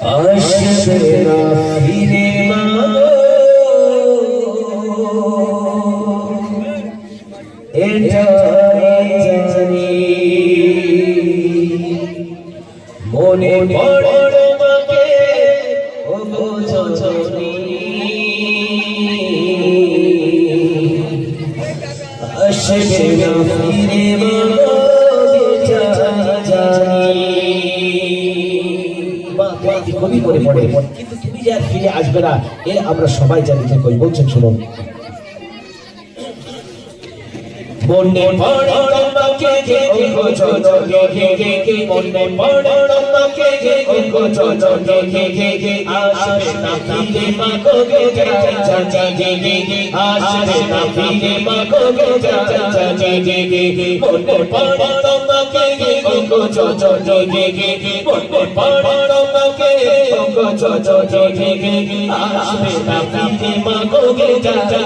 আসবে না ফিরে মাগো এটাই জানি মনে পড়ে তোমাকে ওগো জননী আসবে না ফিরে মাগো এটাই জানি খুবই মনে পড়ে কিন্তু তুমি যে আর ফিরে আসবে না এ আমরা সবাই জানি কই বলছেন শুনুন মনে পড়ে তোমাকে যে ওগো জননী মনে পড়ে তোমাকে যে ওগো জননী আসবে না ফিরে মাগো জানি আসবে না ফিরে মাগো জানি মনে পড়ে তোমাকে যে ওগো জননী মনে পড়ে তোমাকে ওগো জননী আসবে না ফিরে মাগো জানি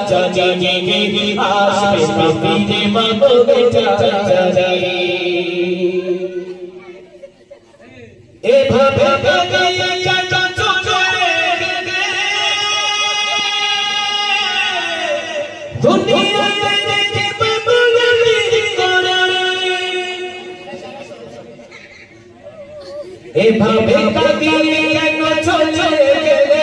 আসবে না ফিরে মাগো জানি এভাবে এভাবে কাঁদিয়ে কেন চলে গেলে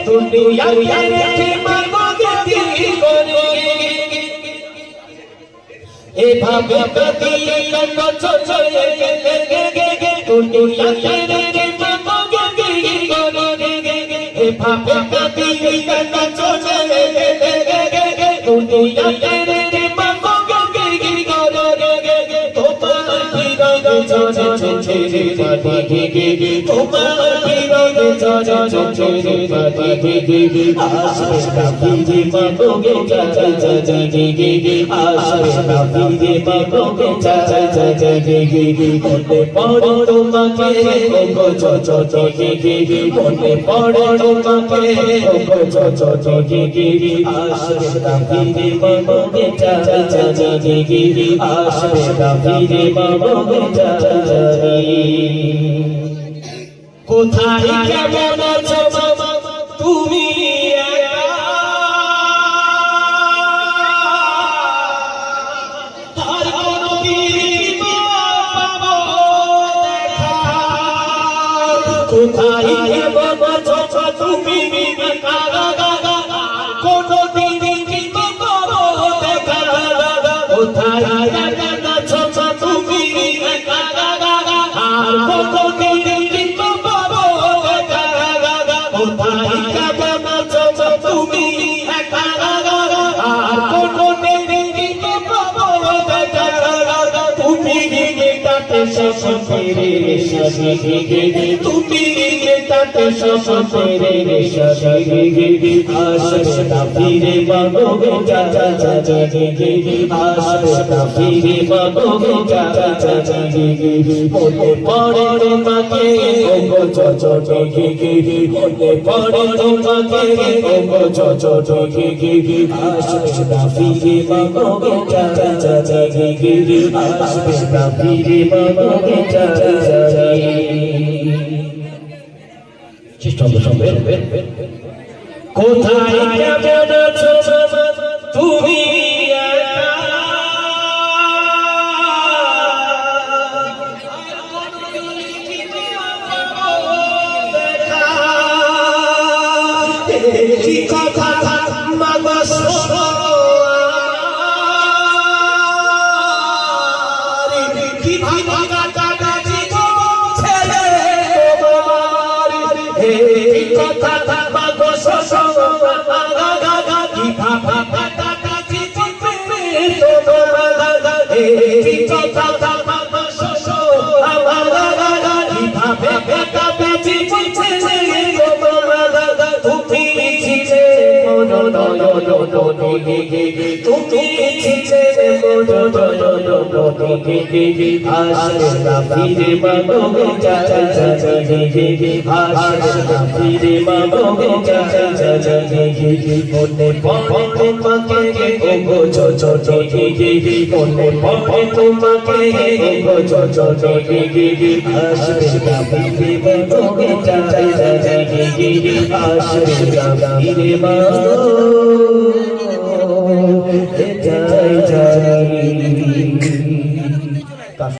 দুনিয়ায় রেখে মাগো গতি করে এভাবে কাঁদিয়ে কেন চলে গেলে দুনিয়ায় রেখে মাগো গতি করে এভাবে কাঁদিয়ে কেন চলে গেলে দুনিয়ায় রেখে মাগো গতি করে তোমার ছেড়ে পাঠিয়ে তোমার বিরোধে ছেড়ে পাঠিয়ে আসবে না ফিরে মাগো জানি আসবে না ফিরে মাগো জানি মনে পড়ে তোমাকে ওগো জননী মনে পড়ে তোমাকে ওগো জননী আসবে না ফিরে মাগো জানি আসবে না ফিরে মাগো কোথায় কেমন আছো তুমি আর কোনদিন পাবো দেখা কোথায় কেমন আছো তুমি কোনদিন পাবো দেখা কোথায় কেমন আছো তুমি তুমি তাতে সফরে আসবে না ফিরে মাগো জানি আসবে না ফিরে মাগো জানি মনে পড়ে তোমাকে ওগো জননী মনে পড়ে তোমাকে ওগো জননী আসবে না ফিরে মাগো জানি আসবে না ফিরে মাগো কোথায় কেমন আছো তুমি কথা মাগো কি ভাবা কথা মাগো কি ভাবা কথা মাগো তুমি মনে তুমি ছিলে মোর মনে আসবে না ফিরে মাগো জানি আসবে না ফিরে মাগো জানি মনে পড়ে তোমাকে গো ছোট মনে পড়ে তোমাকে গো ছোট আসবে না ফিরে মাগো জানি আসবে না ফিরে মাগো